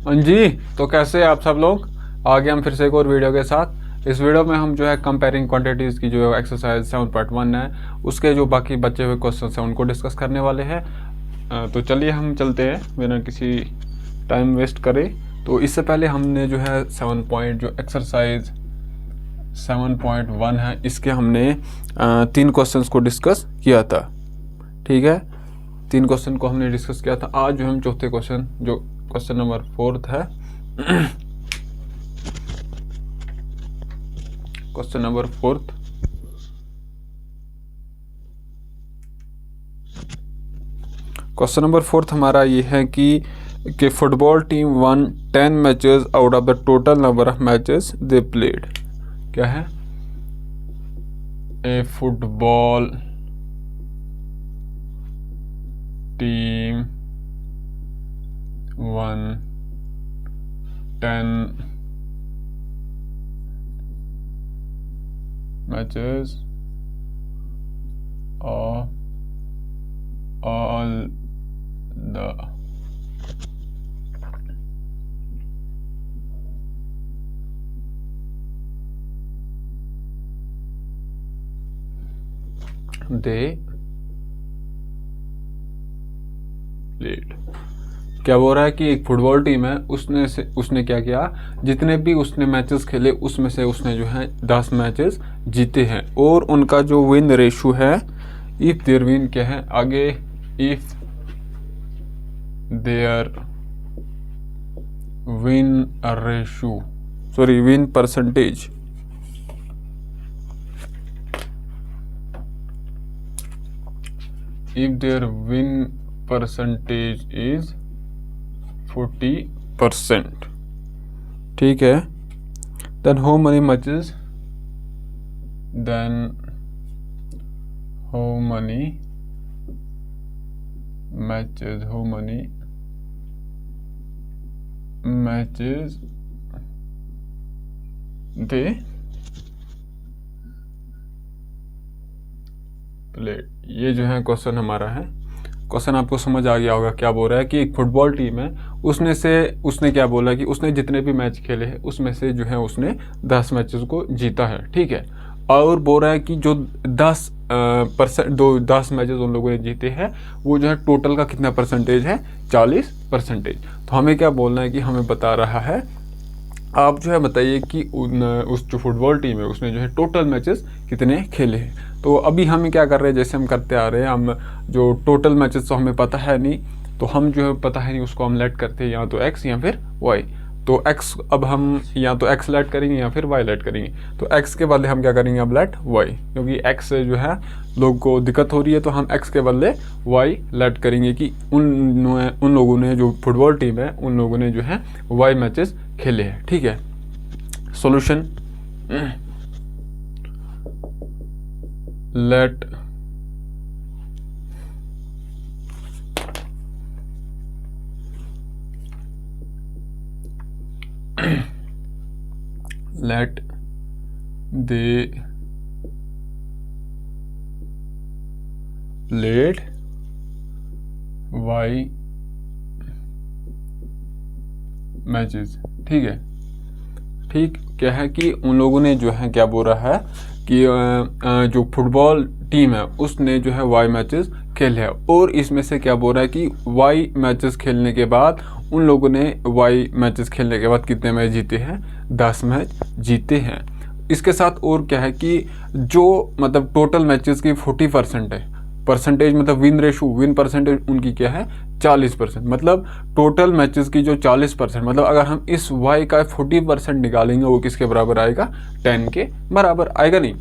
हाँ जी, तो कैसे आप सब लोग। आ गए हम फिर से एक और वीडियो के साथ। इस वीडियो में हम जो है कंपेयरिंग क्वांटिटीज़ की जो एक्सरसाइज 7.1 है उसके जो बाकी बचे हुए क्वेश्चन हैं उनको डिस्कस करने वाले हैं। तो चलिए हम चलते हैं बिना किसी टाइम वेस्ट करे। तो इससे पहले हमने जो है 7 पॉइंट जो एक्सरसाइज 7.1 है इसके हमने 3 क्वेश्चंस को डिस्कस किया था। ठीक है, 3 क्वेश्चन को हमने डिस्कस किया था। आज जो हम चौथे क्वेश्चन जो क्वेश्चन नंबर 4 है क्वेश्चन नंबर 4 क्वेश्चन नंबर 4 हमारा ये है कि football team won 10 matches out of the total number of matches they played. क्या है? A football team won 10 matches of all the they played। क्या बोल रहा है कि एक फुटबॉल टीम है, उसने क्या किया, जितने भी उसने मैचेस खेले उसमें से उसने जो है 10 मैचेस जीते हैं और उनका जो विन रेशो है, इफ देयर विन क्या है आगे, if their win ratio sorry win percentage if their win percentage is 40%। ठीक है, then how many matches they played. ये जो है क्वेश्चन हमारा है। क्वेश्चन आपको समझ आ गया होगा क्या बोल रहा है कि एक फुटबॉल टीम है, उसने क्या बोला कि उसने जितने भी मैच खेले हैं उसमें से जो है उसने 10 मैचेस को जीता है। ठीक है, और बोल रहा है कि जो 10 मैचेस उन लोगों ने जीते हैं वो जो है टोटल का कितना परसेंटेज है, 40%। तो हमें क्या बोलना है कि हमें बता रहा है, आप जो है बताइए कि उस जो फुटबॉल टीम है उसने जो है टोटल मैचेस कितने खेले हैं। तो अभी हम क्या कर रहे हैं, जैसे हम करते आ रहे हैं, हम जो टोटल मैचेस तो हमें पता है नहीं, तो हम जो है पता है नहीं उसको हम लेट करते हैं या तो x या फिर y। तो x अब हम या तो x लेट करेंगे या फिर y लेट करेंगे। तो x के बदले हम क्या करेंगे, अब लेट y, क्योंकि x से जो है लोग को दिक्कत हो रही है तो हम x के बदले y लेट करेंगे कि उन लोगों ने, जो फुटबॉल टीम है उन लोगों ने जो है y मैचेस खेले हैं। ठीक है, solution let they played y matches. ठीक है, ठीक क्या है कि उन लोगों ने जो है क्या बोल रहा है कि जो फुटबॉल टीम है उसने जो है वाई मैचेस खेले हैं, और इसमें से क्या बोल रहा है कि वाई मैचेस खेलने के बाद उन लोगों ने वाई मैचेस खेलने के बाद कितने मैच जीते हैं, 10 मैच जीते हैं। इसके साथ और क्या है कि जो मतलब टोटल मैचेस की 40% है, परसेंटेज मतलब विन रेशो, विन परसेंटेज उनकी क्या है, 40%। मतलब टोटल मैचेस की जो 40%, मतलब अगर हम इस y का 40% निकालेंगे वो किसके बराबर आएगा, 10 के बराबर आएगा। नहीं,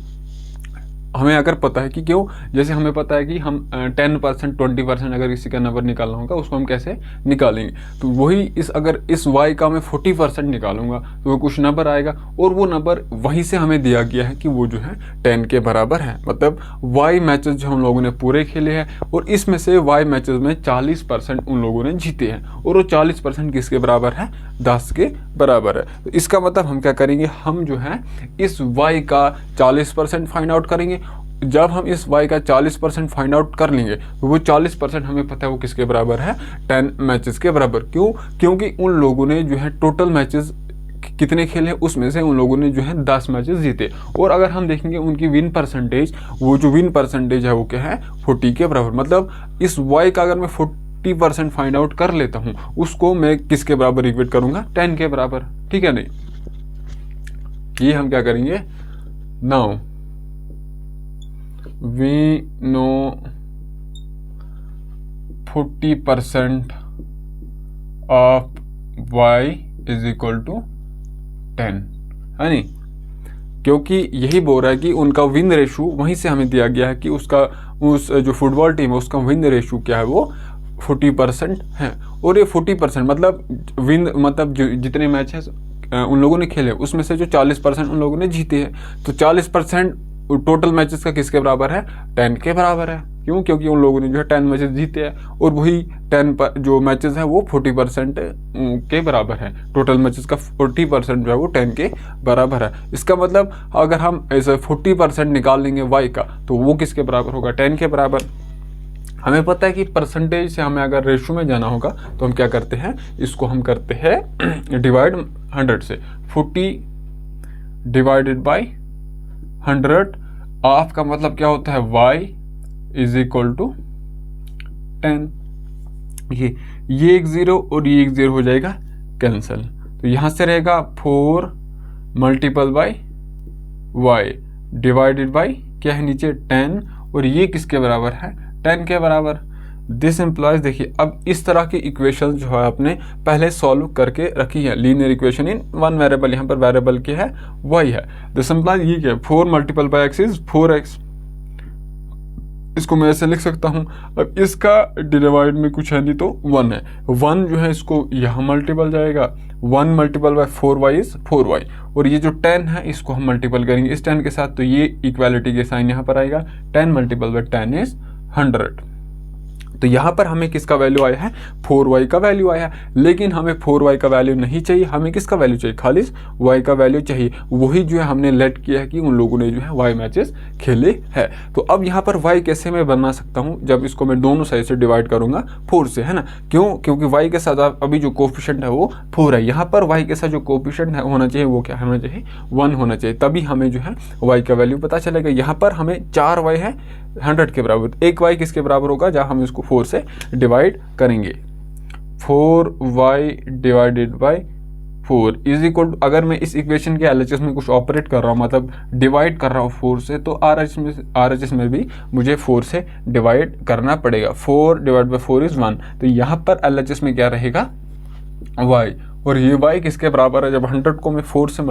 हमें अगर पता है कि क्यों, जैसे हमें पता है कि हम 10% 20% अगर किसी का नंबर निकालना होगा उसको हम कैसे निकालेंगे, तो वही अगर इस y का मैं 40% निकालूंगा तो वो कुछ नंबर आएगा, और वो नंबर वहीं से हमें दिया गया है कि वो जो है 10 के बराबर है। मतलब y मैचेस जो हम लोगों ने पूरे खेले हैं और इसमें से y मैचेस में 40% उन लोगों ने जीते हैं, और वो 40% किसके बराबर है, 10 के बराबर है। तो इसका मतलब हम क्या करेंगे, हम जो है इस y का 40% फाइंड आउट करेंगे जब हम इस y का 40% फाइंड आउट कर लेंगे तो वो 40% हमें पता है वो किसके बराबर है, 10 मैचेस के बराबर। क्यों? क्योंकि उन लोगों ने जो है टोटल मैचेस कितने खेले, उसमें से उन लोगों ने जो है 10 मैचेस जीते। और अगर हम देखेंगे उनकी विन परसेंटेज, वो जो विन परसेंटेज है वो क्या है, 40 के बराबर। मतलब इस y का अगर मैं 40% फाइंड आउट कर लेता हूँ, उसको मैं किसके बराबर इक्वेट करूंगा, 10 के बराबर। ठीक है, नहीं ये हम क्या करेंगे, now we know 40% of y is equal to 10, है नहीं? क्योंकि यही बोल रहा है कि उनका विन रेशो वहीं से हमें दिया गया है कि उसका, उस जो फुटबॉल टीम है उसका विन रेशो क्या है, वो 40% है। और ये 40% मतलब विन, मतलब जितने मैच है उन लोगों ने खेले उसमें से जो 40% उन लोगों ने जीते हैं, तो 40% टोटल मैचेस का किसके बराबर है, 10 के बराबर है। क्यों? क्योंकि उन लोगों ने जो है 10 मैचेस जीते हैं, और वही 10 जो मैचेस है वो 40% के बराबर है। टोटल मैचेस का 40% जो है वो 10 के बराबर है। इसका मतलब अगर हम ऐसे 40% निकाल लेंगे y का, तो वो किसके बराबर होगा, 10 के बराबर। हमें पता है कि परसेंटेज से हमें अगर रेशो में जाना होगा तो हम क्या करते हैं, इसको हम करते हैं डिवाइड 100 से। 40 डिवाइडेड बाई 100 ऑफ का मतलब क्या होता है, y इज इक्वल टू 10। ये एक 0 और ये एक 0 हो जाएगा कैंसिल, तो यहां से रहेगा 4 multiple by y divided by क्या है नीचे 10, और ये किसके बराबर है, 10 के बराबर। दिस एम्प्लॉयज, देखिए अब इस तरह की इक्वेशन जो है आपने पहले सॉल्व करके रखी है, linear equation in one variable, यहाँ पर वेरिएबल क्या है, y है। दिस एम्प्लॉयज ये क्या है, 4 multiple by x is 4x, इसको मैं ऐसे लिख सकता हूँ। अब इसका डिवाइड में कुछ है नहीं तो 1 है, 1 जो है इसको यहाँ मल्टीपल जाएगा, 1 multiple bye 4y is 4y, और ये जो 10 है इसको हम मल्टीपल करेंगे इस 10 के साथ, तो ये इक्वालिटी के साइन यहाँ पर आएगा, 10 मल्टीपल बाय 10 इज 100। तो यहाँ पर हमें किसका वैल्यू आया है, 4y का वैल्यू आया है। लेकिन हमें 4y का वैल्यू नहीं चाहिए, हमें किसका वैल्यू चाहिए, खाली y का वैल्यू चाहिए। वही जो है हमने लेट किया है कि उन लोगों ने जो है y मैचेस खेले हैं। तो अब यहाँ पर y कैसे मैं बना सकता हूँ, जब इसको मैं दोनों साइड से डिवाइड करूंगा 4 से, है ना। क्यों? क्योंकि y के साथ अभी जो कोफिशिएंट है वो 4 है, यहाँ पर y के साथ जो कोफिशिएंट है होना चाहिए वो क्या होना चाहिए, 1 होना चाहिए, तभी हमें जो है y का वैल्यू पता चलेगा। यहाँ पर हमें 4y है 100 के बराबर, एक y किसके बराबर होगा, जहाँ हम इसको 4 से डिवाइड करेंगे। 4y divided by 4 is equal to, अगर मैं इस इक्वेशन के एलएचएस में कुछ ऑपरेट कर रहा हूँ, मतलब डिवाइड कर रहा हूँ 4 से, तो आरएचएस में भी मुझे 4 से डिवाइड करना पड़ेगा। 4 डिवाइड बाई 4 इज 1, तो यहाँ पर एलएचएस में क्या रहेगा, y, और ये y किसके बराबर है, जब 100 को मैं 4 से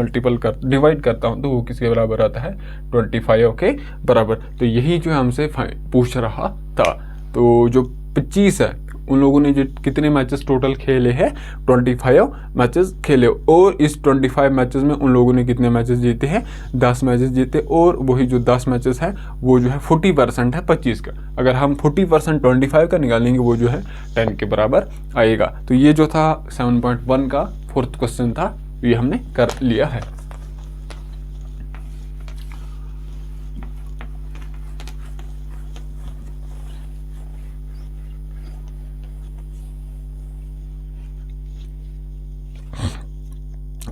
डिवाइड करता हूँ तो वो किसके बराबर आता है, 25 के बराबर। तो यही जो हमसे पूछ रहा था। तो जो 25 है उन लोगों ने जो कितने मैचेस टोटल खेले हैं, 25 मैचेस खेले, और इस 25 मैचेस में उन लोगों ने कितने मैचेस जीते हैं, 10 मैचेस जीते, और वही जो 10 मैचेस है वो जो है 40% है 25 का। अगर हम 40% 25 का निकालेंगे वो जो है 10 के बराबर आएगा। तो ये जो था 7.1 का 4th क्वेश्चन था, ये हमने कर लिया है।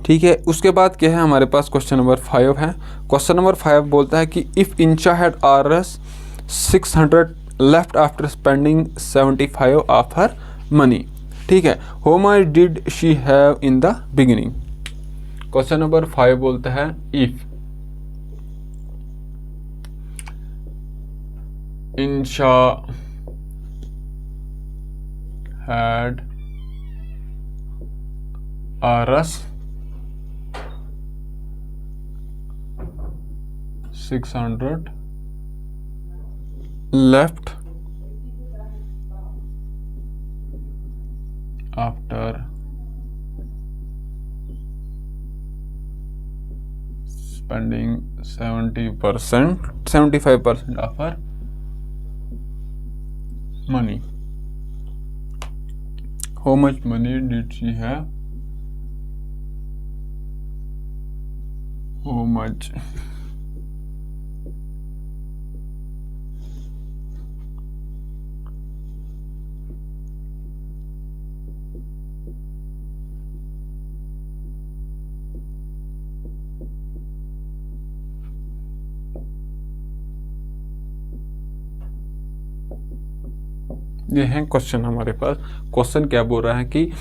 ठीक है, उसके बाद क्या है हमारे पास, क्वेश्चन नंबर 5 है। क्वेश्चन नंबर 5 बोलता है कि if Insha had Rs 600 left after spending 75 of her money, ठीक है, how much did she have in the beginning. Question number 5 बोलता है if Insha had Rs 600 left after spending 75% of her money. How much money did she have? How much ये है question हमारे पास। Question क्या बोल रहा है कि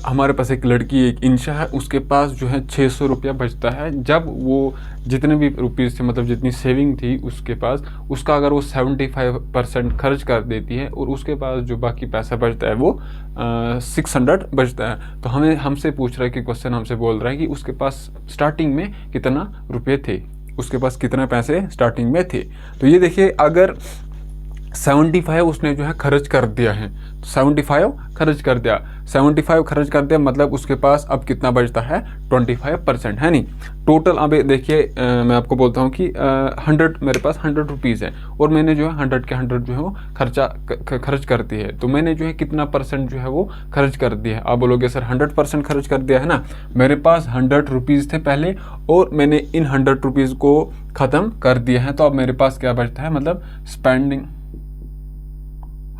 हमारे पास एक लड़की, एक इंशा है, उसके पास जो है 600 रुपया बचता है। जब वो जितने भी रुपीज़ थे, मतलब जितनी सेविंग थी उसके पास, उसका अगर वो 75% खर्च कर देती है और उसके पास जो बाकी पैसा बचता है वो 600 बचता है। तो हमसे पूछ रहा है कि क्वेश्चन हमसे बोल रहा है कि उसके पास स्टार्टिंग में कितना रुपये थे, उसके पास कितने पैसे स्टार्टिंग में थे। तो ये देखिए, अगर 75 उसने जो है खर्च कर दिया है, 75 खर्च कर दिया, 75 खर्च कर दिया, मतलब उसके पास अब कितना बचता है, 25%, है नहीं। टोटल अब देखिए, मैं आपको बोलता हूँ कि 100, मेरे पास 100 रुपीज़ है और मैंने जो है 100 के 100 जो है वो खर्च करती है। तो मैंने जो है कितना परसेंट जो है वो खर्च कर दिया है। आप बोलोगे सर 100% खर्च कर दिया है ना। मेरे पास 100 रुपीज़ थे पहले और मैंने इन 100 रुपीज़ को ख़त्म कर दिया है। तो अब मेरे पास क्या बचता है, मतलब स्पेंडिंग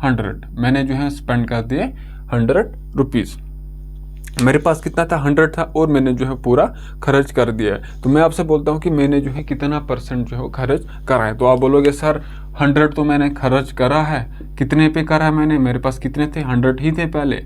100, मैंने जो है स्पेंड कर दिए 100 रुपीज़। मेरे पास कितना था, 100 था और मैंने जो है पूरा खर्च कर दिया है। तो मैं आपसे बोलता हूँ कि मैंने जो है कितना परसेंट जो है खर्च करा है। तो आप बोलोगे सर 100 तो मैंने खर्च करा है, कितने पे करा है मैंने, मेरे पास कितने थे, 100 ही थे पहले,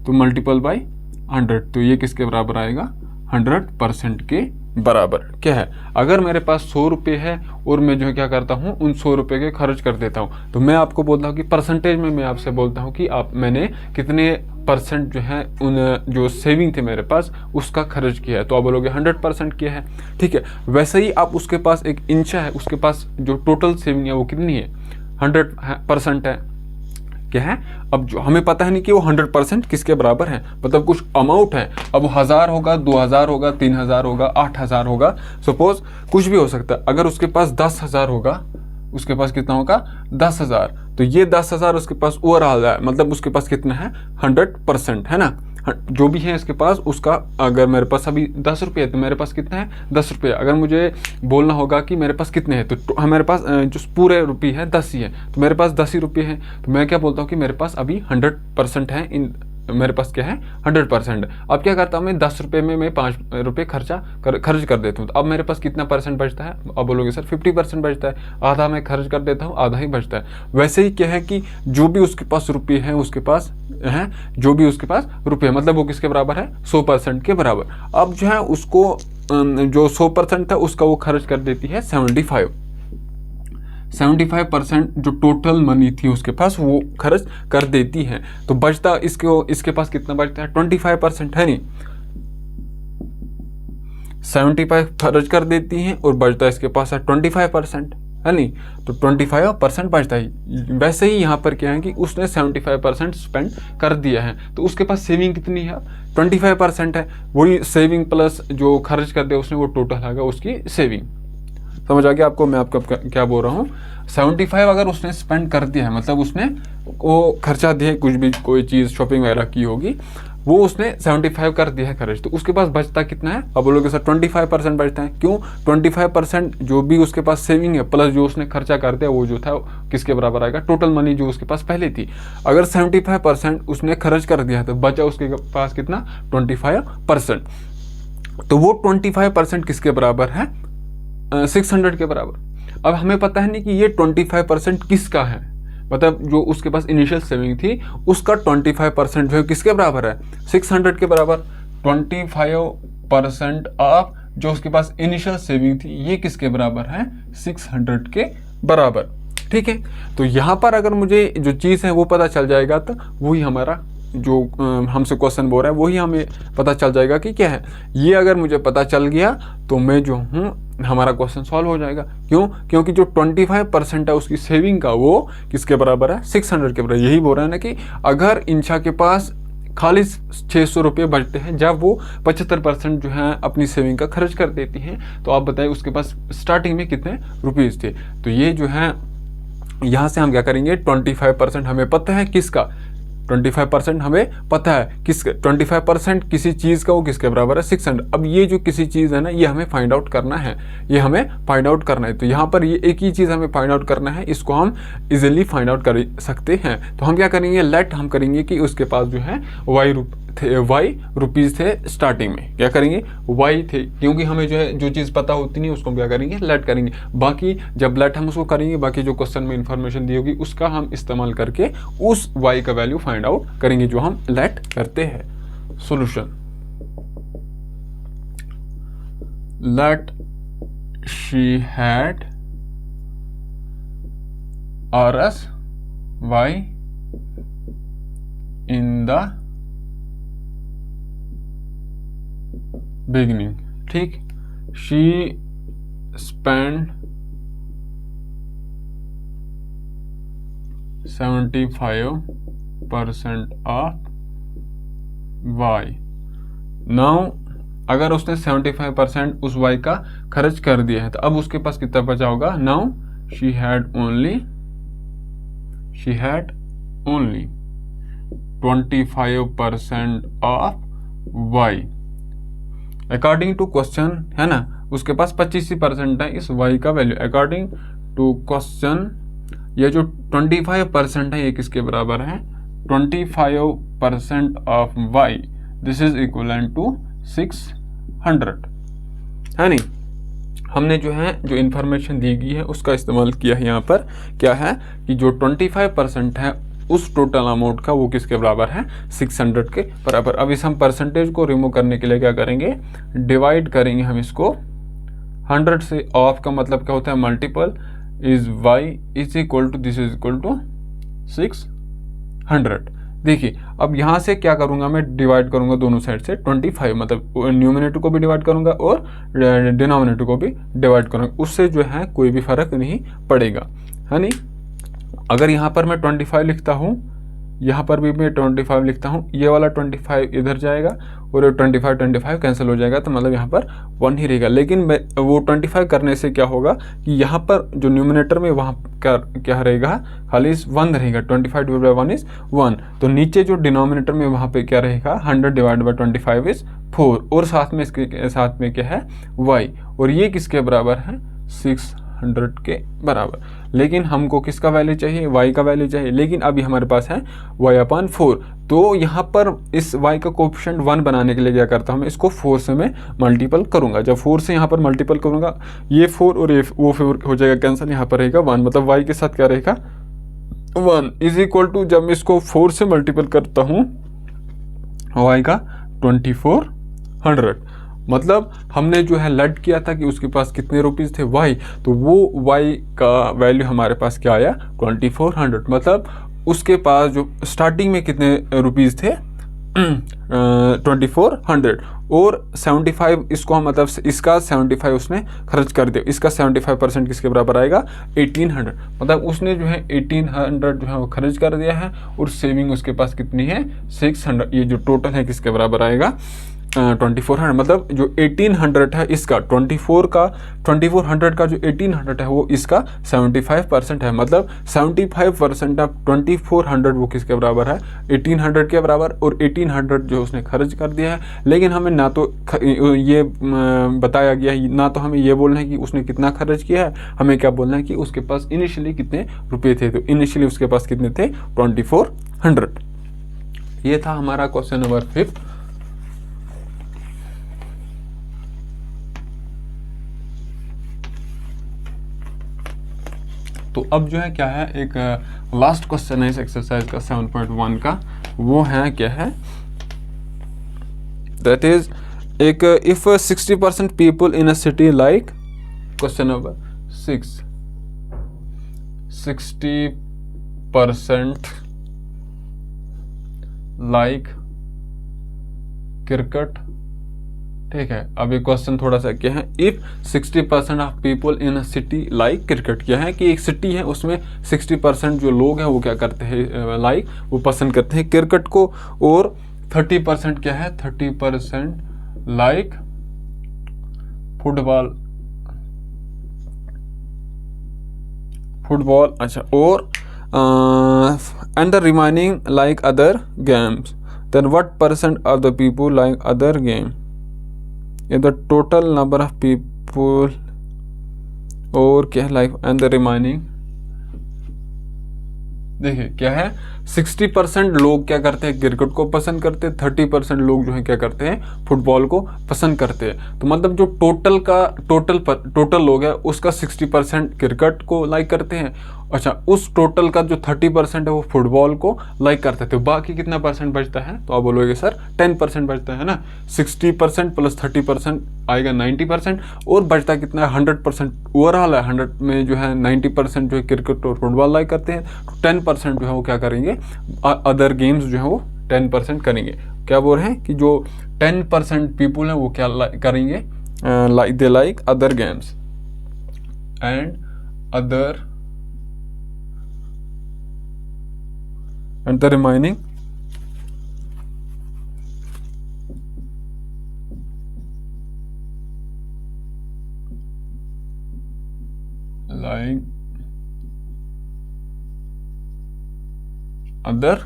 तो मल्टीपल बाई 100, तो ये किसके बराबर आएगा, 100% के बराबर। क्या है, अगर मेरे पास 100 रुपये है और मैं जो है क्या करता हूँ, उन 100 रुपये के खर्च कर देता हूँ, तो मैं आपको बोलता हूँ कि परसेंटेज में मैं आपसे बोलता हूँ कि मैंने कितने परसेंट जो है उन जो सेविंग थे मेरे पास उसका खर्च किया है। तो आप बोलोगे 100% किया है, ठीक है। वैसे ही आप उसके पास एक इंशा है, उसके पास जो टोटल सेविंग है वो कितनी है, 100% है। क्या है, अब जो हमें पता है नहीं कि वो 100% किसके बराबर है, मतलब कुछ अमाउंट है। अब 1000 होगा, 2000 होगा, 3000 होगा, 8000 होगा, सपोज कुछ भी हो सकता है। अगर उसके पास 10,000 होगा, उसके पास कितना होगा, 10,000, तो ये 10,000 उसके पास ओवरऑल है, मतलब उसके पास कितना है, 100%, है ना। जो भी है इसके पास उसका, अगर मेरे पास अभी 10 रुपये है तो मेरे पास कितना है, 10 रुपये। अगर मुझे बोलना होगा कि मेरे पास कितने हैं, तो मेरे पास जो पूरे रुपये है 10 ही है, तो मेरे पास 10 ही रुपये हैं। तो मैं क्या बोलता हूँ कि मेरे पास अभी 100% है, इन मेरे पास क्या है, 100%। अब क्या करता हूँ मैं, 10 रुपये में मैं 5 रुपये खर्च कर देता हूँ। तो अब मेरे पास कितना परसेंट बचता है, अब बोलोगे सर 50% बचता है, आधा मैं खर्च कर देता हूँ, आधा ही बचता है। वैसे ही क्या है कि जो भी उसके पास रुपये हैं, उसके पास है जो भी उसके पास रुपये, मतलब वो किसके बराबर है, 100% के बराबर। अब जो है उसको जो 100% था उसका वो खर्च कर देती है 75% जो टोटल मनी थी उसके पास वो खर्च कर देती है। तो बचता इसके पास कितना बचता है, 25%, है नहीं। 75 खर्च कर देती हैं और बचता इसके पास है 25%, है नहीं। तो 25% बचता ही। वैसे ही यहाँ पर क्या है कि उसने 75% स्पेंड कर दिया है, तो उसके पास सेविंग कितनी है, 25% है। वही सेविंग प्लस जो खर्च कर दिया उसने, वो टोटल आएगा उसकी सेविंग। समझ आ गया आपको मैं आपको क्या बोल रहा हूँ। 75 अगर उसने स्पेंड कर दिया है, मतलब उसने वो खर्चा दिया, कुछ भी कोई चीज़ शॉपिंग वगैरह की होगी, वो उसने 75 कर दिया है खर्च, तो उसके पास बचता कितना है। अब बोलोगे सर 25% बचता है, क्यों, 25% जो भी उसके पास सेविंग है प्लस जो उसने खर्चा कर दिया वो जो था किसके बराबर आएगा, टोटल मनी जो उसके पास पहले थी। अगर 75% उसने खर्च कर दिया तो बचा उसके पास कितना, 25%। तो वो 25% किसके बराबर है, 600 के बराबर। अब हमें पता है नहीं कि ये 25% किसका है, मतलब जो उसके पास इनिशियल सेविंग थी उसका 25% जो है किसके बराबर है, 600 के बराबर। 25% ऑफ जो उसके पास इनिशियल सेविंग थी ये किसके बराबर है, 600 के बराबर, ठीक है। तो यहाँ पर अगर मुझे जो चीज़ है वो पता चल जाएगा तो वही हमारा जो हमसे क्वेश्चन बोल रहा है वही हमें पता चल जाएगा कि क्या है। ये अगर मुझे पता चल गया तो मैं जो हूँ हमारा क्वेश्चन सॉल्व हो जाएगा। क्यों, क्योंकि जो 25% है उसकी सेविंग का वो किसके बराबर है, 600 के बराबर। यही बोल रहा है ना कि अगर इंशा के पास खाली 600 रुपये बचते हैं जब वो 75% जो है अपनी सेविंग का खर्च कर देती हैं, तो आप बताइए उसके पास स्टार्टिंग में कितने रुपीज़ थे। तो ये जो है यहाँ से हम क्या करेंगे, 25% हमें पता है किसका, 25% हमें पता है किसका, 25% किसी चीज़ का वो किसके बराबर है, 600। अब ये जो किसी चीज़ है ना ये हमें फाइंड आउट करना है, ये हमें फाइंड आउट करना है। तो यहाँ पर ये एक ही चीज़ हमें फाइंड आउट करना है, इसको हम इजीली फाइंड आउट कर सकते हैं। तो हम क्या करेंगे, लेट हम करेंगे कि उसके पास जो है y थे, वाई रुपीज़ थे स्टार्टिंग में, क्या करेंगे वाई थे, क्योंकि हमें जो है जो चीज़ पता होती नहीं उसको हम क्या करेंगे लेट करेंगे। बाकी जब लेट हम उसको करेंगे, बाकी जो क्वेश्चन में इंफॉर्मेशन दी होगी उसका हम इस्तेमाल करके उस वाई का वैल्यू फाइंड आउट करेंगे जो हम लेट करते हैं। Solution, let she had RS Y in the beginning, ठीक। she spent 75% of Y। Now अगर उसने 75% उस Y का खर्च कर दिया है तो अब उसके पास कितना बचा होगा। Now she had only 25% of Y according to question, है ना, उसके पास 25% है इस Y का वैल्यू। अकॉर्डिंग टू क्वेश्चन ये जो 25% है ये किसके बराबर है, 25% of Y, this is equivalent to 600, है नहीं। हमने जो है जो इन्फॉर्मेशन दी गई है उसका इस्तेमाल किया है। यहाँ पर क्या है कि जो 25% है उस टोटल अमाउंट का वो किसके बराबर है, 600 के बराबर। अब इस हम परसेंटेज को रिमूव करने के लिए क्या करेंगे, डिवाइड करेंगे हम इसको 100 से। ऑफ का मतलब क्या होता है, multiple is y is equal to this is equal to 600। देखिए अब यहाँ से क्या करूँगा, मैं डिवाइड करूँगा दोनों साइड से 25, मतलब न्यूमिनेटर को भी डिवाइड करूँगा और डिनोमिनेटर को भी डिवाइड करूँगा, उससे जो है कोई भी फर्क नहीं पड़ेगा, है नहीं। अगर यहाँ पर मैं 25 लिखता हूँ, यहाँ पर भी मैं 25 लिखता हूँ, ये वाला 25 इधर जाएगा और 25 कैंसिल हो जाएगा, तो मतलब यहाँ पर 1 ही रहेगा। लेकिन वो 25 करने से क्या होगा कि यहाँ पर जो न्यूमिनेटर में वहाँ क्या रहेगा, खाली 1 रहेगा। 25 डिवाइड बाई 1 इज 1। तो नीचे जो डिनोमिनेटर में वहाँ पे क्या रहेगा, 100 डिवाइड बाई 25 इज 4, और साथ में इसके साथ में क्या है y, और ये किसके बराबर है, 600 के बराबर। लेकिन हमको किसका वैल्यू चाहिए, y का वैल्यू चाहिए। लेकिन अभी हमारे पास है y/4, तो यहाँ पर इस y का कोएफिशिएंट 1 बनाने के लिए क्या करता हूँ, मैं इसको 4 से मैं मल्टीपल करूँगा। जब 4 से यहाँ पर मल्टीपल करूँगा, ये 4 और ये वो 4 हो जाएगा कैंसिल, यहाँ पर रहेगा 1, मतलब y के साथ क्या रहेगा 1 इज इक्वल टू, जब मैं इसको 4 से मल्टीपल करता हूँ y का 2400। मतलब हमने जो है लेट किया था कि उसके पास कितने रुपीज़ थे y, तो वो y का वैल्यू हमारे पास क्या आया 2400। मतलब उसके पास जो स्टार्टिंग में कितने रुपीज़ थे 2400, और 75 इसको हम मतलब इसका 75 उसने खर्च कर दिया। इसका 75% किसके बराबर आएगा 1800। मतलब उसने जो है 1800 जो है वो खर्च कर दिया है, और सेविंग उसके पास कितनी है 600। ये जो टोटल है किसके बराबर आएगा 2400। मतलब जो 1800 है इसका 2400 का जो 1800 है वो इसका 75% है। मतलब 75% ऑफ 2400 वो किसके बराबर है 1800 के बराबर, और 1800 जो उसने खर्च कर दिया है। लेकिन हमें ना तो ये बताया गया है, ना तो हमें ये बोलना है कि उसने कितना खर्च किया है, हमें क्या बोलना है कि उसके पास इनिशियली कितने रुपए थे। तो इनिशियली उसके पास कितने थे 2400। ये था हमारा क्वेश्चन नंबर 5। तो अब जो है क्या है, एक लास्ट क्वेश्चन है इस एक्सरसाइज का 7.1 का, वो है क्या है, दैट इज एक if 60% people in a city like, question number 6, 60% like cricket, ठीक है। अब ये क्वेश्चन थोड़ा सा क्या है, if 60% of people in a city like cricket, क्या है कि एक सिटी है उसमें 60% जो लोग हैं वो क्या करते हैं लाइक, वो पसंद करते हैं क्रिकेट को, और 30% क्या है 30% लाइक फुटबॉल, अच्छा, और and the remaining like other games, then what percent of the people like other game, the total number of people, और क्या है लाइक एंड द रिमाइनिंग। देखिए क्या है 60% लोग क्या करते हैं, क्रिकेट को पसंद करते हैं, 30% लोग जो है क्या करते हैं, फुटबॉल को पसंद करते हैं। तो मतलब जो टोटल लोग है उसका 60% क्रिकेट को लाइक करते हैं। अच्छा, उस टोटल का जो 30% है वो फुटबॉल को लाइक करते थे। बाकी कितना परसेंट बचता है, तो आप बोलोगे सर 10% बचता है ना। 60% प्लस 30% आएगा 90%, और बचता कितना है, 100%। ओवरऑल है 100 में जो है 90% जो है क्रिकेट और फुटबॉल लाइक करते हैं, तो 10% जो है वो क्या करेंगे, अदर गेम्स जो है वो 10% करेंगे। क्या बोल रहे हैं कि जो 10% पीपुल है वो क्या करेंगे, like they like other games and other and the remaining like other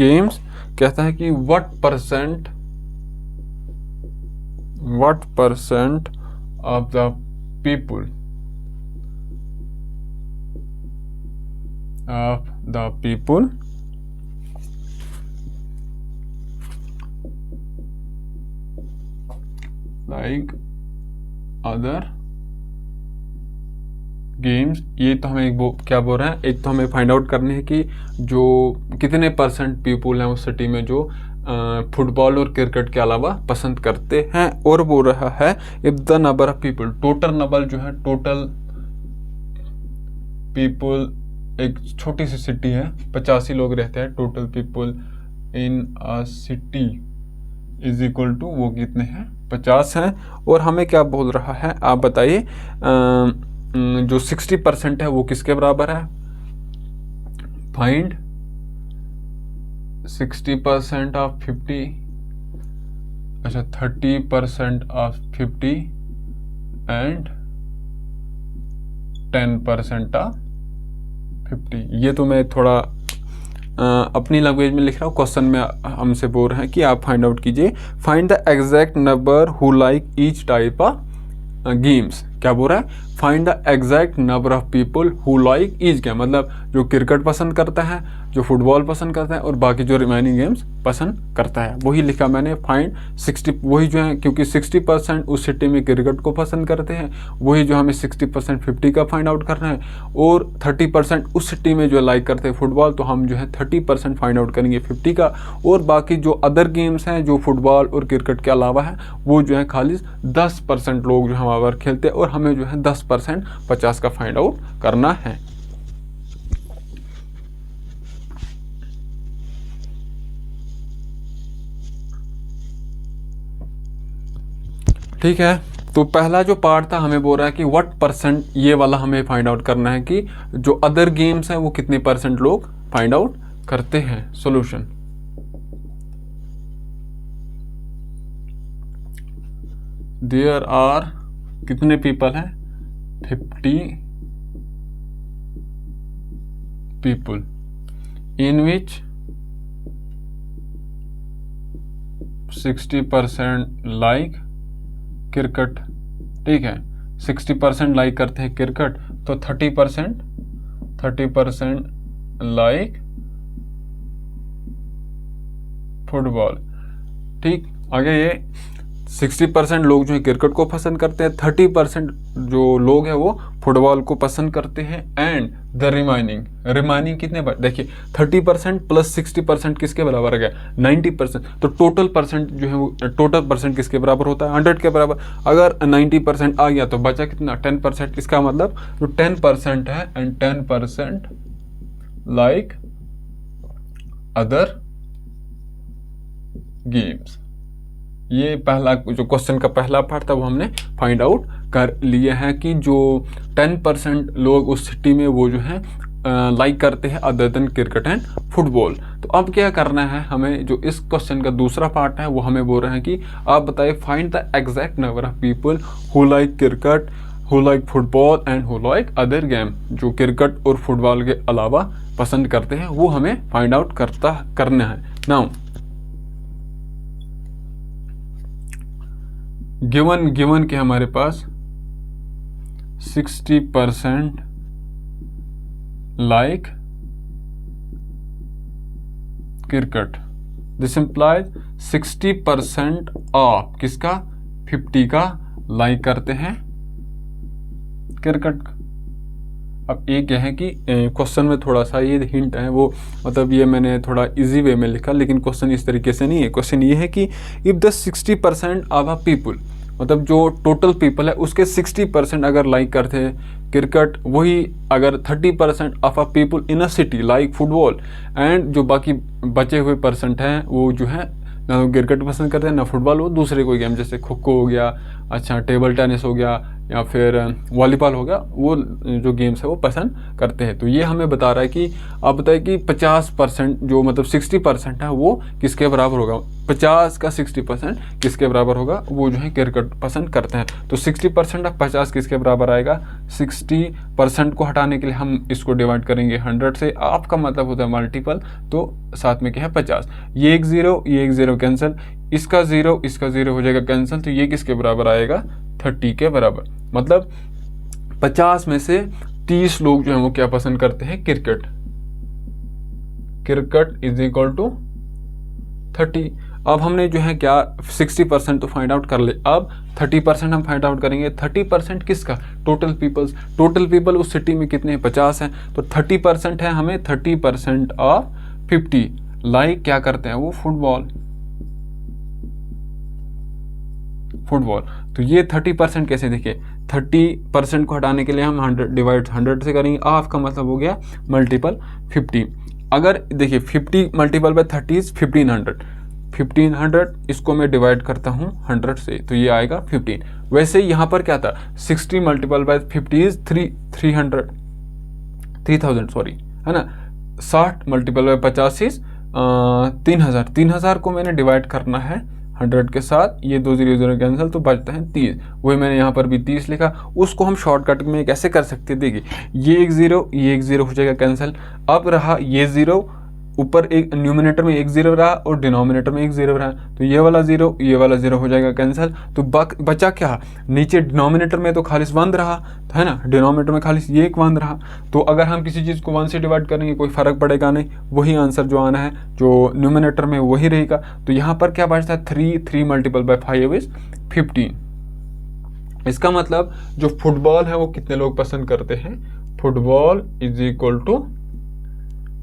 games। कहता है कि what percent of the people like other games. ये तो हमें क्या बोल रहे हैं, एक तो हमें फाइंड आउट करने है कि जो कितने परसेंट पीपुल हैं उस सिटी में जो फुटबॉल और क्रिकेट के अलावा पसंद करते हैं। और बोल रहा है if the number of people, total number जो है, टोटल पीपुल, एक छोटी सी सिटी है 85 लोग रहते हैं, total people in a city is equal to, वो कितने हैं, 50 हैं। और हमें क्या बोल रहा है, आप बताइए, जो 60% है वो किसके बराबर है, फाइंड 60% ऑफ 50, अच्छा 30% ऑफ 50 एंड 10% ऑफ 50। ये तो मैं थोड़ा अपनी लैंग्वेज में लिख रहा हूँ, क्वेश्चन में हमसे बोल रहे हैं कि आप फाइंड आउट कीजिए, find the exact number who like each type of games. क्या बोल रहा है, find the exact number of people who like each game, मतलब जो क्रिकेट पसंद करता है, जो फुटबॉल पसंद करता है, और बाकी जो रिमेनिंग गेम्स पसंद करता है। वही लिखा मैंने, फाइंड 60, वही जो है, क्योंकि 60% उस सिटी में क्रिकेट को पसंद करते हैं, वही जो हमें 60% 50 का फाइंड आउट करना है, और 30% उस सिटी में जो लाइक करते हैं फुटबॉल, तो हम जो है 30% फाइंड आउट करेंगे 50 का। और बाकी जो अदर गेम्स हैं जो फुटबॉल और क्रिकेट के अलावा है, वो जो है खाली 10% लोग जो हमारे बार खेलते हैं, और हमें जो है 10% 50 का फाइंड आउट करना है। ठीक है, तो पहला जो पार्ट था हमें बोल रहा है कि व्हाट परसेंट, ये वाला हमें फाइंड आउट करना है कि जो अदर गेम्स हैं वो कितने परसेंट लोग फाइंड आउट करते हैं। सॉल्यूशन, देयर आर कितने पीपल हैं, 50 people in which 60% like cricket. ठीक है, 60% लाइक करते हैं क्रिकेट, तो 30% लाइक फुटबॉल। ठीक, आगे ये 60% लोग जो है क्रिकेट को पसंद करते हैं, 30% जो लोग हैं वो फुटबॉल को पसंद करते हैं, एंड द रिमाइनिंग कितने, देखिए 30% प्लस 60% किसके बराबर आ गया, 90%। तो टोटल परसेंट जो है वो, टोटल परसेंट किसके बराबर होता है, 100 के बराबर। अगर 90% आ गया तो बचा कितना, 10%। इसका मतलब जो 10% है, एंड 10% लाइक अदर गेम्स। ये पहला जो क्वेश्चन का पहला पार्ट था वो हमने फाइंड आउट कर लिए हैं कि जो 10% लोग उस सिटी में वो जो है लाइक करते हैं other than cricket and football. तो अब क्या करना है हमें, जो इस क्वेश्चन का दूसरा पार्ट है वो हमें बोल रहे हैं कि आप बताइए, find the exact number of people who like cricket, who like football and who like other game. जो क्रिकेट और फुटबॉल के अलावा पसंद करते हैं वो हमें फाइंड आउट करना है। नाउ गिवन के हमारे पास 60% like cricket. This implies 60% of किसका, 50 का लाइक करते हैं क्रिकेट। अब एक क्या है कि क्वेश्चन में थोड़ा सा ये हिंट है, वो मतलब ये मैंने थोड़ा इजी वे में लिखा, लेकिन क्वेश्चन इस तरीके से नहीं है। क्वेश्चन ये है कि if the 60% of a people, मतलब जो टोटल पीपल है उसके 60% अगर लाइक करते हैं क्रिकेट, वही अगर 30% of a people in a city like football, and जो बाकी बचे हुए परसेंट हैं वो जो है ना क्रिकेट पसंद करते हैं ना फुटबॉल, वो दूसरे कोई गेम जैसे खो खो हो गया, अच्छा टेबल टेनिस हो गया या फिर वॉलीबॉल हो गया, वो जो गेम्स है वो पसंद करते हैं। तो ये हमें बता रहा है कि आप बताइए कि 50% जो मतलब 60% है वो किसके बराबर होगा, 50 का 60% किसके बराबर होगा, वो जो है क्रिकेट पसंद करते हैं। तो 60% ऑफ 50 किसके बराबर आएगा, 60% को हटाने के लिए हम इसको डिवाइड करेंगे 100 से, आपका मतलब होता है मल्टीपल, तो साथ में क्या है 50, ये एक ज़ीरो कैंसिल, इसका ज़ीरो हो जाएगा कैंसिल, तो ये किसके बराबर आएगा, 30 के बराबर। मतलब 50 में से 30 लोग जो है वो क्या पसंद करते हैं, cricket. Cricket is equal to 30। अब हमने जो है क्या 60% तो फाइंड आउट कर ले, अब 30% हम फाइंड आउट करेंगे। 30% किसका, टोटल पीपल उस सिटी में कितने हैं, 50 हैं, तो 30% है हमें 30% ऑफ 50 लाइक क्या करते हैं वो फुटबॉल। तो ये 30% कैसे, देखिए 30% को हटाने के लिए हम 100 डिवाइड 100 से करेंगे, ऑफ का मतलब हो गया मल्टीपल 50। अगर देखिए 50 मल्टीपल बाय 30 इज 1500, इसको मैं डिवाइड करता हूँ 100 से, तो ये आएगा 15। वैसे यहाँ पर क्या था, 60 मल्टीपल बाय 50 इज 3000 सॉरी, है ना। 60 मल्टीपल बाय 50 इज 3000 को मैंने डिवाइड करना है 100 के साथ, ये 2 0 कैंसिल, तो बचता है 30। वही मैंने यहाँ पर भी 30 लिखा, उसको हम शॉर्टकट में कैसे कर सकते हैं, देखिए ये एक ज़ीरो हो जाएगा कैंसिल। अब रहा ये ज़ीरो, ऊपर एक न्यूमिनेटर में एक ज़ीरो रहा और डिनोमिनेटर में एक ज़ीरो रहा, तो ये वाला ज़ीरो हो जाएगा कैंसिल। तो बचा क्या, नीचे डिनोमिनेटर में तो खाली 1 रहा, है ना, डिनोमिनेटर में खाली ये एक 1 रहा। तो अगर हम किसी चीज़ को 1 से डिवाइड करेंगे कोई फ़र्क पड़ेगा नहीं, वही आंसर जो आना है जो न्यूमिनेटर में वही रहेगा। तो यहाँ पर क्या बचता है, 3 मल्टीपल बाय 5 इज 15। इसका मतलब जो फुटबॉल है वो कितने लोग पसंद करते हैं, फुटबॉल इज इक्वल टू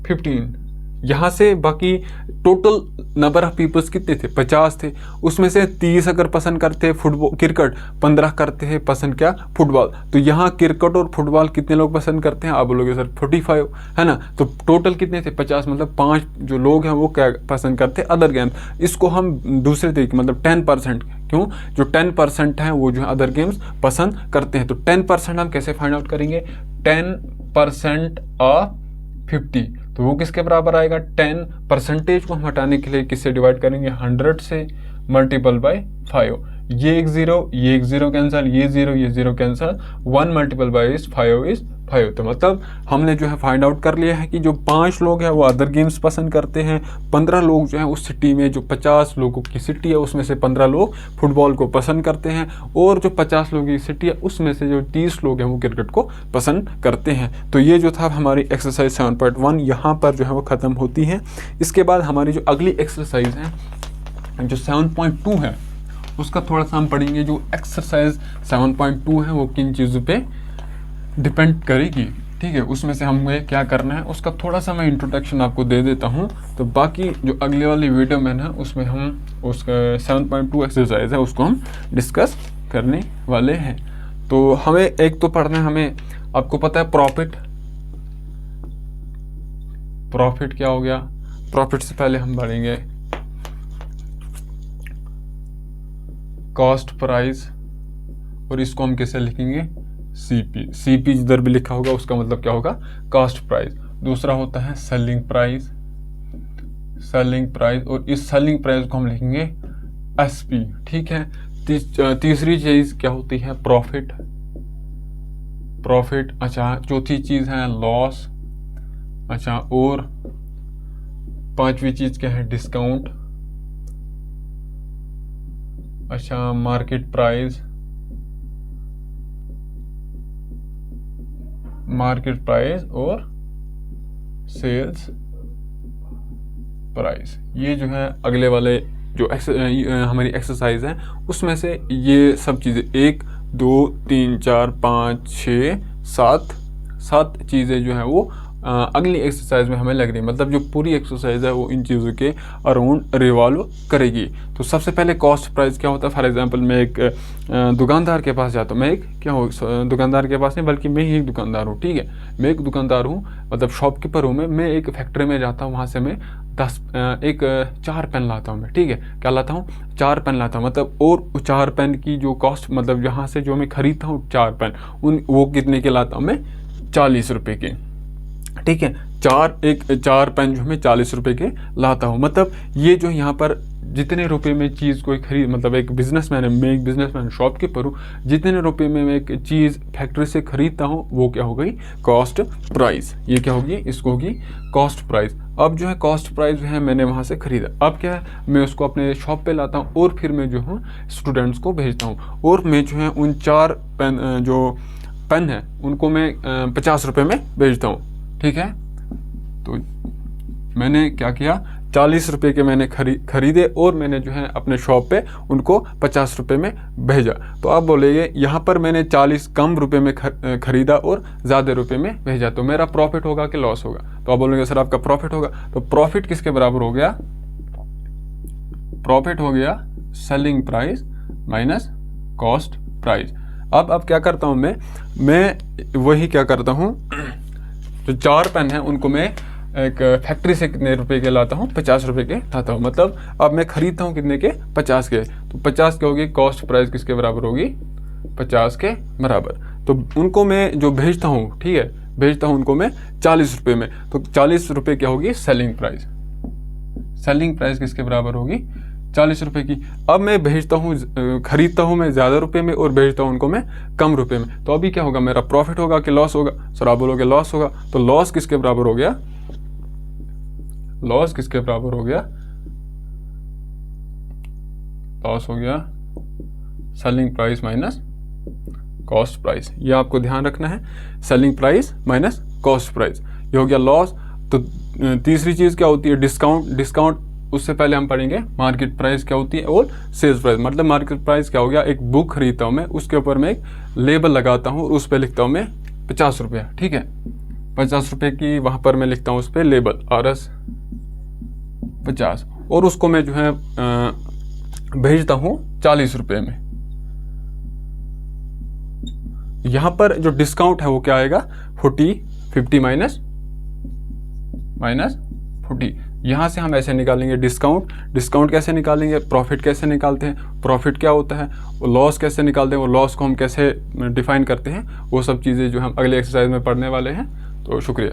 15। यहाँ से बाकी टोटल नंबर ऑफ पीपल्स कितने थे, 50 थे, उसमें से 30 अगर पसंद करते हैं फुटबॉल क्रिकेट, 15 करते हैं पसंद क्या, फुटबॉल। तो यहाँ क्रिकेट और फुटबॉल कितने लोग पसंद करते हैं, आप बोलोगे सर 45, है ना। तो टोटल कितने थे, 50, मतलब 5 जो लोग हैं वो क्या पसंद करते हैं, अदर गेम्स। इसको हम दूसरे तरीके मतलब 10%, क्यों, जो 10% हैं वो जो है अदर गेम्स पसंद करते हैं। तो 10% हम कैसे फाइंड आउट करेंगे, 10% ऑफ 50, तो वो किसके बराबर आएगा, 10% को हम हटाने के लिए किससे डिवाइड करेंगे, 100 से मल्टीपल बाय 5। ये एक ज़ीरो कैंसिल, ये zero cancel, 1 multiple bye 5 is 5। तो मतलब हमने जो है फाइंड आउट कर लिया है कि जो 5 लोग हैं वो अदर गेम्स पसंद करते हैं, 15 लोग जो हैं उस सिटी में, जो 50 लोगों की सिटी है उसमें से 15 लोग फुटबॉल को पसंद करते हैं, और जो 50 लोगों की सिटी है उसमें से जो 30 लोग हैं वो क्रिकेट को पसंद करते हैं। तो ये जो था हमारी एक्सरसाइज 7.1 यहाँ पर जो है वो ख़त्म होती है। इसके बाद हमारी जो अगली एक्सरसाइज है जो 7.2 है उसका थोड़ा सा हम पढ़ेंगे। जो एक्सरसाइज 7.2 है वो किन चीज़ों पे डिपेंड करेगी, ठीक है, उसमें से हमें क्या करना है उसका थोड़ा सा मैं इंट्रोडक्शन आपको दे देता हूँ। तो बाकी जो अगले वाली वीडियो में ना उसमें हम उसका 7.2 एक्सरसाइज है उसको हम डिस्कस करने वाले हैं। तो हमें एक तो पढ़ना है, हमें आपको पता है प्रॉफिट क्या हो गया। प्रॉफिट से पहले हम पढ़ेंगे कॉस्ट प्राइस, और इसको हम कैसे लिखेंगे, सीपी जिधर भी लिखा होगा उसका मतलब क्या होगा, कॉस्ट प्राइस। दूसरा होता है सेलिंग प्राइस, और इस सेलिंग प्राइस को हम लिखेंगे एसपी, ठीक है। तीसरी चीज क्या होती है, प्रॉफिट। अच्छा, चौथी चीज है लॉस। अच्छा, और पांचवी चीज क्या है, डिस्काउंट। अच्छा, मार्केट प्राइस और सेल्स प्राइस। ये जो है अगले वाले जो हमारी एक्सरसाइज है उसमें से ये सब चीज़ें 1 2 3 4 5 6 7 चीज़ें जो है वो अगली एक्सरसाइज में हमें लग रही है। मतलब जो पूरी एक्सरसाइज है वो इन चीज़ों के अराउंड रिवॉल्व करेगी। तो सबसे पहले कॉस्ट प्राइस क्या होता है। फॉर एग्जांपल मैं एक दुकानदार के पास जाता हूँ। मैं एक क्या हूँ, दुकानदार के पास नहीं बल्कि मैं ही एक दुकानदार हूँ, ठीक है। मैं एक दुकानदार हूँ, मतलब शॉपकीपर हूँ। मैं एक फैक्ट्री में जाता हूँ, वहाँ से मैं 4 पेन लाता हूँ मैं, ठीक है। क्या लाता हूँ, 4 पेन लाता हूँ। मतलब और 4 पेन की जो कॉस्ट, मतलब यहाँ से जो मैं खरीदता हूँ 4 पेन, वो कितने के लाता हूँ मैं, 40 रुपये के, ठीक है। 4 पेन जो मैं 40 रुपये के लाता हूँ। मतलब ये जो यहाँ पर जितने रुपए में चीज़ कोई खरीद, मतलब एक बिजनेसमैन है, मैं एक बिजनेसमैन शॉपकीपर हूँ, जितने रुपए में मैं एक चीज़ फैक्ट्री से खरीदता हूँ वो क्या हो गई, कॉस्ट प्राइस। ये क्या होगी, इसको होगी कॉस्ट प्राइस। अब जो है कॉस्ट प्राइस जो है मैंने वहाँ से खरीदा, अब क्या है, मैं उसको अपने शॉप पे लाता हूँ और फिर मैं जो हूँ स्टूडेंट्स को भेजता हूँ। और मैं जो है उन 4 पेन जो पेन है उनको मैं 50 रुपये में भेजता हूँ, ठीक है। तो मैंने क्या किया, 40 रुपये के मैंने खरीदे और मैंने जो है अपने शॉप पे उनको 50 रुपये में भेजा। तो आप बोलेंगे यहाँ पर मैंने 40 कम रुपए में खरीदा और ज़्यादा रुपए में भेजा, तो मेरा प्रॉफिट होगा कि लॉस होगा। तो आप बोलेंगे सर आपका प्रॉफिट होगा। तो प्रॉफिट किसके बराबर हो गया, प्रॉफिट हो गया selling price minus cost price. अब क्या करता हूँ मैं वही क्या करता हूँ, जो 4 पेन है उनको मैं एक फैक्ट्री से कितने रुपए के लाता हूँ, 50 रुपए के लाता हूँ। मतलब अब मैं खरीदता हूँ कितने के, 50 के। तो 50 के होगी, कॉस्ट प्राइस किसके बराबर होगी, 50 के बराबर। तो उनको मैं जो भेजता हूँ, ठीक है, भेजता हूँ उनको मैं 40 रुपये में। तो 40 रुपये क्या होगी, सेलिंग प्राइस। सेलिंग प्राइस किसके बराबर होगी, 40 रुपये की। अब मैं भेजता हूँ, खरीदता हूँ मैं ज़्यादा रुपए में और भेजता हूँ उनको मैं कम रुपए में। तो अभी क्या होगा, मेरा प्रॉफिट होगा कि लॉस होगा। सर आप बोलोगे लॉस होगा। तो लॉस किसके बराबर हो गया, लॉस किसके बराबर हो गया, लॉस हो गया selling price minus cost price. ये आपको ध्यान रखना है, selling price minus cost price, ये हो गया लॉस। तो तीसरी चीज़ क्या होती है, डिस्काउंट। उससे पहले हम पढ़ेंगे मार्केट प्राइस क्या होती है और सेल्स प्राइस। मतलब मार्केट प्राइस क्या हो गया, एक बुक खरीदता हूँ मैं, उसके ऊपर मैं एक लेबल लगाता हूँ और उस पर लिखता हूँ मैं 50 रुपया, ठीक है। 50 रुपये की वहाँ पर मैं लिखता हूँ उस पर लेबल RS 50, और उसको मैं जो है भेजता हूँ 40 रुपये में। यहाँ पर जो डिस्काउंट है वो क्या आएगा, 50 माइनस 40। यहाँ से हम ऐसे निकालेंगे डिस्काउंट कैसे निकालेंगे, प्रॉफिट कैसे निकालते हैं, प्रॉफिट क्या होता है, वो लॉस कैसे निकालते हैं, वो लॉस को हम कैसे डिफाइन करते हैं, वो सब चीज़ें जो हम अगले एक्सरसाइज में पढ़ने वाले हैं। तो शुक्रिया।